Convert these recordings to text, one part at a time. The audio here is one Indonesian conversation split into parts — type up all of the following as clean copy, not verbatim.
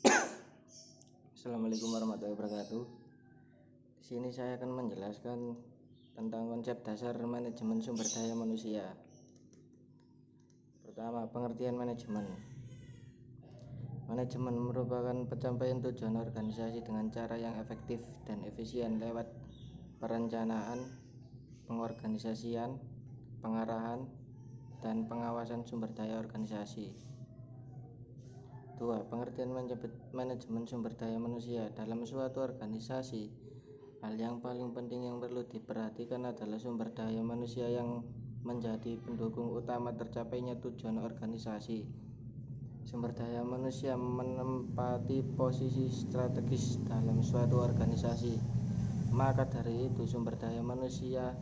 Assalamualaikum warahmatullahi wabarakatuh. Di sini saya akan menjelaskan tentang konsep dasar manajemen sumber daya manusia. Pertama, pengertian manajemen. Manajemen merupakan pencapaian tujuan organisasi dengan cara yang efektif dan efisien lewat perencanaan, pengorganisasian, pengarahan, dan pengawasan sumber daya organisasi. 2. Pengertian manajemen sumber daya manusia. Dalam suatu organisasi, hal yang paling penting yang perlu diperhatikan adalah sumber daya manusia yang menjadi pendukung utama tercapainya tujuan organisasi. Sumber daya manusia menempati posisi strategis dalam suatu organisasi. Maka dari itu, sumber daya manusia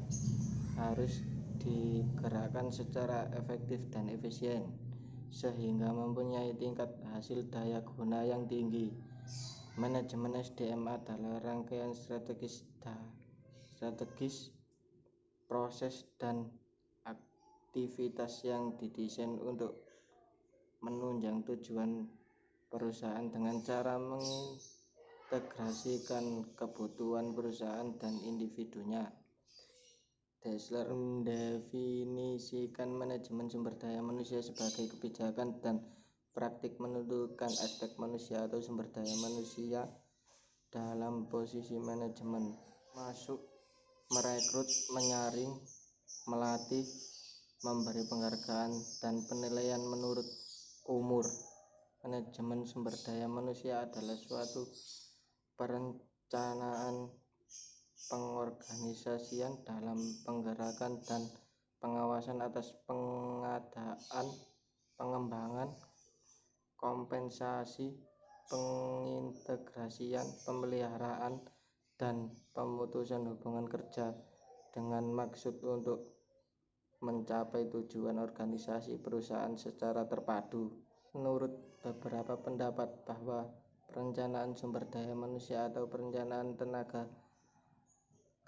harus digerakkan secara efektif dan efisien, sehingga mempunyai tingkat hasil daya guna yang tinggi. Manajemen SDM adalah rangkaian strategis proses dan aktivitas yang didesain untuk menunjang tujuan perusahaan dengan cara mengintegrasikan kebutuhan perusahaan dan individunya. Dassler mendefinisikan manajemen sumber daya manusia sebagai kebijakan dan praktik menentukan aspek manusia atau sumber daya manusia dalam posisi manajemen, masuk merekrut, menyaring, melatih, memberi penghargaan, dan penilaian menurut umur. Manajemen sumber daya manusia adalah suatu perencanaan pengorganisasian dalam penggerakan dan pengawasan atas pengadaan, pengembangan, kompensasi, pengintegrasian, pemeliharaan, dan pemutusan hubungan kerja dengan maksud untuk mencapai tujuan organisasi perusahaan secara terpadu. Menurut beberapa pendapat bahwa perencanaan sumber daya manusia atau perencanaan tenaga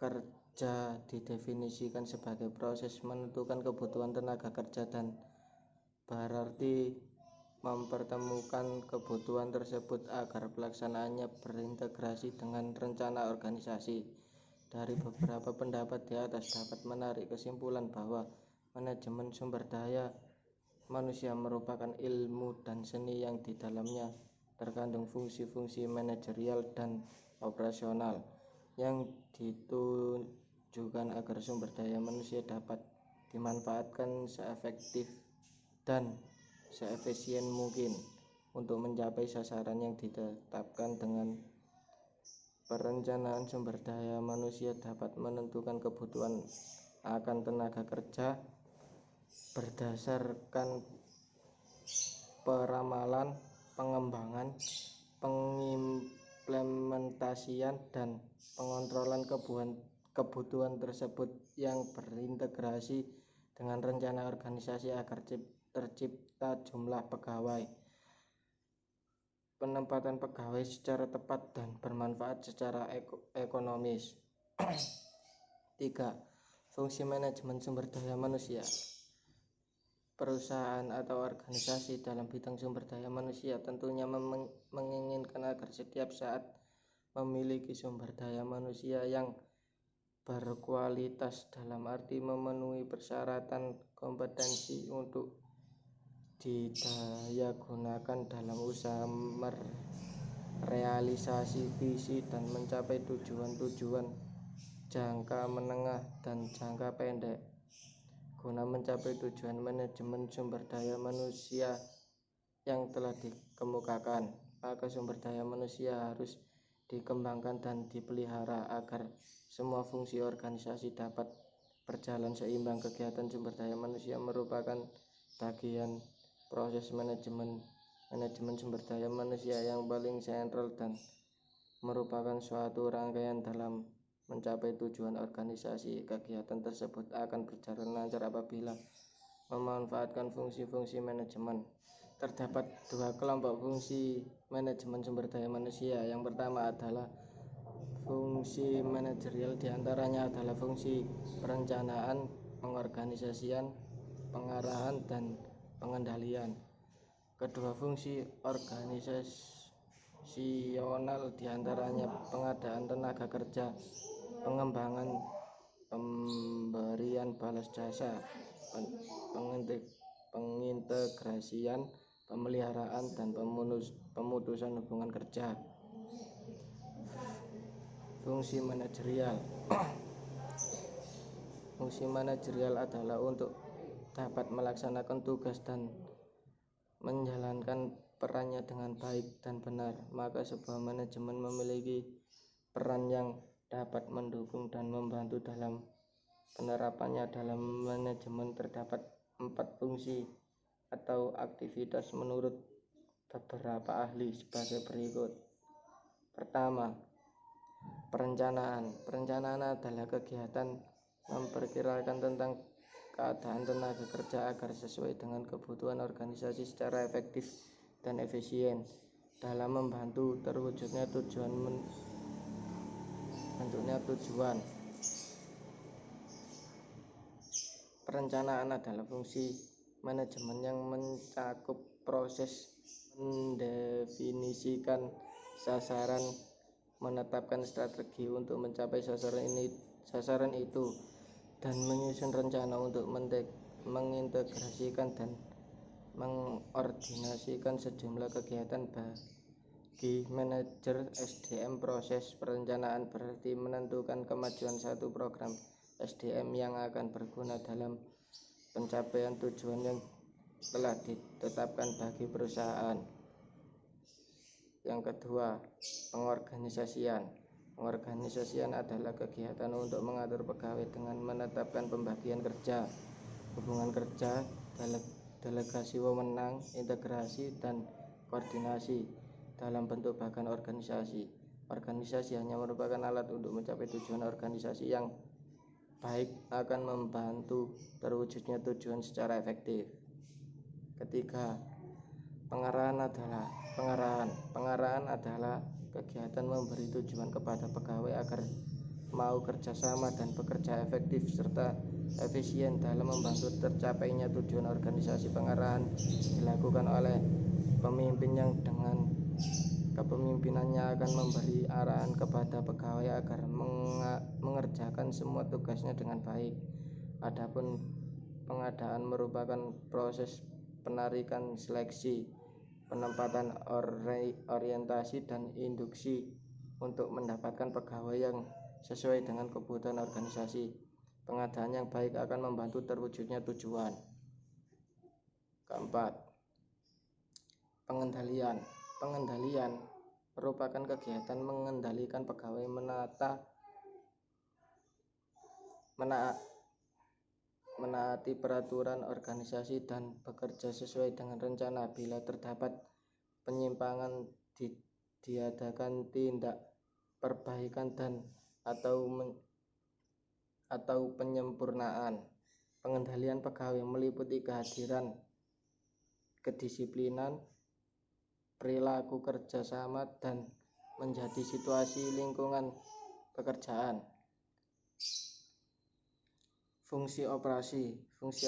kerja didefinisikan sebagai proses menentukan kebutuhan tenaga kerja dan berarti mempertemukan kebutuhan tersebut agar pelaksanaannya berintegrasi dengan rencana organisasi. Dari beberapa pendapat di atas dapat menarik kesimpulan bahwa manajemen sumber daya manusia merupakan ilmu dan seni yang di dalamnya terkandung fungsi-fungsi manajerial dan operasional yang ditujukan agar sumber daya manusia dapat dimanfaatkan seefektif dan seefisien mungkin untuk mencapai sasaran yang ditetapkan. Dengan perencanaan sumber daya manusia dapat menentukan kebutuhan akan tenaga kerja berdasarkan peramalan, pengembangan, pengimplementasian, dan pengontrolan kebutuhan tersebut yang berintegrasi dengan rencana organisasi agar tercipta jumlah pegawai, penempatan pegawai secara tepat dan bermanfaat secara ekonomis. 3. Fungsi manajemen sumber daya manusia. Perusahaan atau organisasi dalam bidang sumber daya manusia tentunya menginginkan agar setiap saat memiliki sumber daya manusia yang berkualitas, dalam arti memenuhi persyaratan kompetensi untuk didayagunakan dalam usaha merealisasi visi dan mencapai tujuan-tujuan jangka menengah dan jangka pendek. Guna mencapai tujuan manajemen sumber daya manusia yang telah dikemukakan, maka sumber daya manusia harus dikembangkan dan dipelihara agar semua fungsi organisasi dapat berjalan seimbang. Kegiatan sumber daya manusia merupakan bagian proses manajemen sumber daya manusia yang paling sentral dan merupakan suatu rangkaian dalam mencapai tujuan organisasi. Kegiatan tersebut akan berjalan lancar apabila memanfaatkan fungsi-fungsi manajemen. Terdapat dua kelompok fungsi manajemen sumber daya manusia. Yang pertama adalah fungsi manajerial, diantaranya adalah fungsi perencanaan, pengorganisasian, pengarahan, dan pengendalian. Kedua fungsi fungsional diantaranya pengadaan tenaga kerja, pengembangan, pemberian balas jasa, pengintegrasian, pemeliharaan, dan pemutusan hubungan kerja. Fungsi manajerial. Fungsi manajerial adalah untuk dapat melaksanakan tugas dan menjalankan perannya dengan baik dan benar. Maka sebuah manajemen memiliki peran yang dapat mendukung dan membantu dalam penerapannya. Dalam manajemen terdapat 4 fungsi atau aktivitas menurut beberapa ahli sebagai berikut. Pertama, perencanaan. Perencanaan adalah kegiatan memperkirakan tentang keadaan tenaga kerja agar sesuai dengan kebutuhan organisasi secara efektif dan efisien dalam membantu terwujudnya tujuan. Perencanaan adalah fungsi manajemen yang mencakup proses mendefinisikan sasaran, menetapkan strategi untuk mencapai sasaran itu, dan menyusun rencana untuk mengintegrasikan dan mengordinasikan sejumlah kegiatan. Bagi manajer SDM, proses perencanaan berarti menentukan kemajuan satu program SDM yang akan berguna dalam pencapaian tujuan yang telah ditetapkan bagi perusahaan. Yang kedua, pengorganisasian. Pengorganisasian adalah kegiatan untuk mengatur pegawai dengan menetapkan pembagian kerja, hubungan kerja, delegasi wewenang, integrasi, dan koordinasi dalam bentuk bagan organisasi. Organisasi hanya merupakan alat untuk mencapai tujuan. Organisasi yang baik akan membantu terwujudnya tujuan secara efektif. Ketiga, pengarahan adalah kegiatan memberi tujuan kepada pegawai agar mau kerjasama dan bekerja efektif serta efisien dalam membantu tercapainya tujuan organisasi. Pengarahan dilakukan oleh pemimpin yang dengan kepemimpinannya akan memberi arahan kepada pegawai agar mengerjakan semua tugasnya dengan baik. Adapun pengadaan merupakan proses penarikan seleksi, penempatan orientasi, dan induksi untuk mendapatkan pegawai yang sesuai dengan kebutuhan organisasi. Pengadaan yang baik akan membantu terwujudnya tujuan. Keempat, pengendalian. Pengendalian merupakan kegiatan mengendalikan pegawai menaati peraturan organisasi dan bekerja sesuai dengan rencana. Bila terdapat penyimpangan, diadakan tindak perbaikan dan atau penyempurnaan. Pengendalian pegawai meliputi kehadiran, kedisiplinan, perilaku kerjasama, dan menjadi situasi lingkungan pekerjaan. Fungsi operasi. Fungsi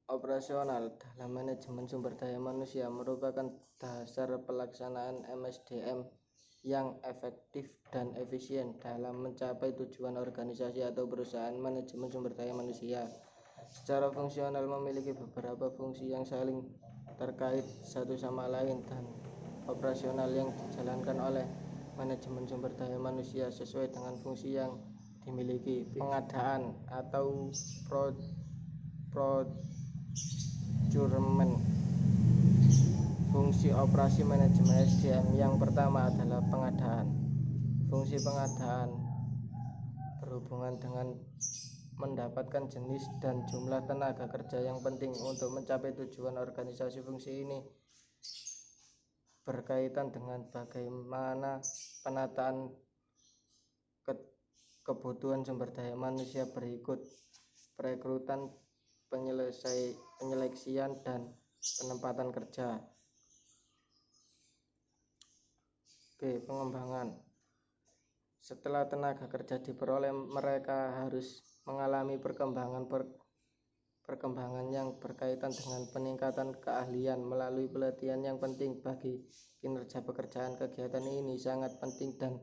operasional dalam manajemen sumber daya manusia merupakan dasar pelaksanaan MSDM yang efektif dan efisien dalam mencapai tujuan organisasi atau perusahaan. Manajemen sumber daya manusia secara fungsional memiliki beberapa fungsi yang saling terkait satu sama lain dan operasional yang dijalankan oleh manajemen sumber daya manusia sesuai dengan fungsi yang dimiliki. Pengadaan atau procurement. Fungsi operasi manajemen SDM yang pertama adalah pengadaan. Fungsi pengadaan berhubungan dengan mendapatkan jenis dan jumlah tenaga kerja yang penting untuk mencapai tujuan organisasi. Fungsi ini berkaitan dengan bagaimana penataan kebutuhan sumber daya manusia berikut: perekrutan, penyeleksian, dan penempatan kerja. B. Pengembangan. Setelah tenaga kerja diperoleh, mereka harus mengalami perkembangan perkembangan yang berkaitan dengan peningkatan keahlian melalui pelatihan yang penting bagi kinerja pekerjaan. Kegiatan ini sangat penting dan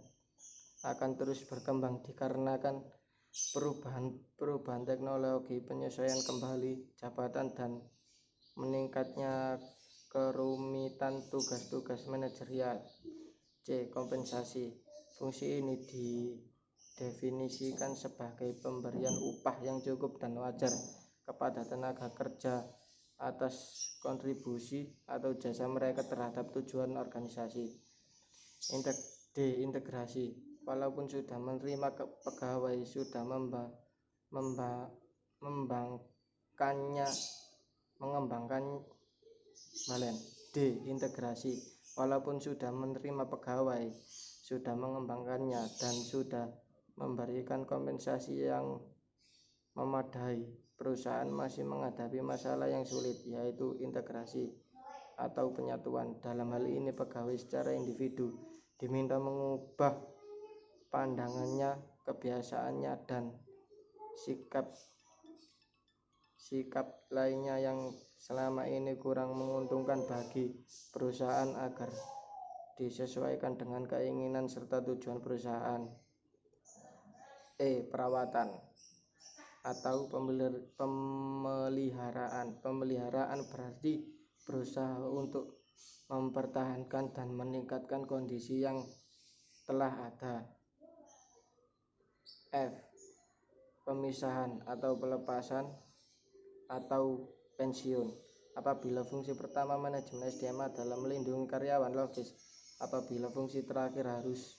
akan terus berkembang dikarenakan perubahan teknologi, penyesuaian kembali jabatan, dan meningkatnya kerumitan tugas-tugas manajerial. C. Kompensasi. Fungsi ini didefinisikan sebagai pemberian upah yang cukup dan wajar kepada tenaga kerja atas kontribusi atau jasa mereka terhadap tujuan organisasi. D. Integrasi. Walaupun sudah menerima pegawai sudah D. Integrasi. Walaupun sudah menerima pegawai sudah mengembangkannya dan sudah memberikan kompensasi yang memadai, perusahaan masih menghadapi masalah yang sulit, yaitu integrasi atau penyatuan. Dalam hal ini pegawai secara individu diminta mengubah pandangannya, kebiasaannya, dan sikap lainnya yang selama ini kurang menguntungkan bagi perusahaan agar disesuaikan dengan keinginan serta tujuan perusahaan. E. Perawatan atau pemeliharaan. Pemeliharaan berarti berusaha untuk mempertahankan dan meningkatkan kondisi yang telah ada. F. Pemisahan atau pelepasan atau pensiun. Apabila fungsi pertama manajemen SDM adalah melindungi karyawan, logis apabila fungsi terakhir harus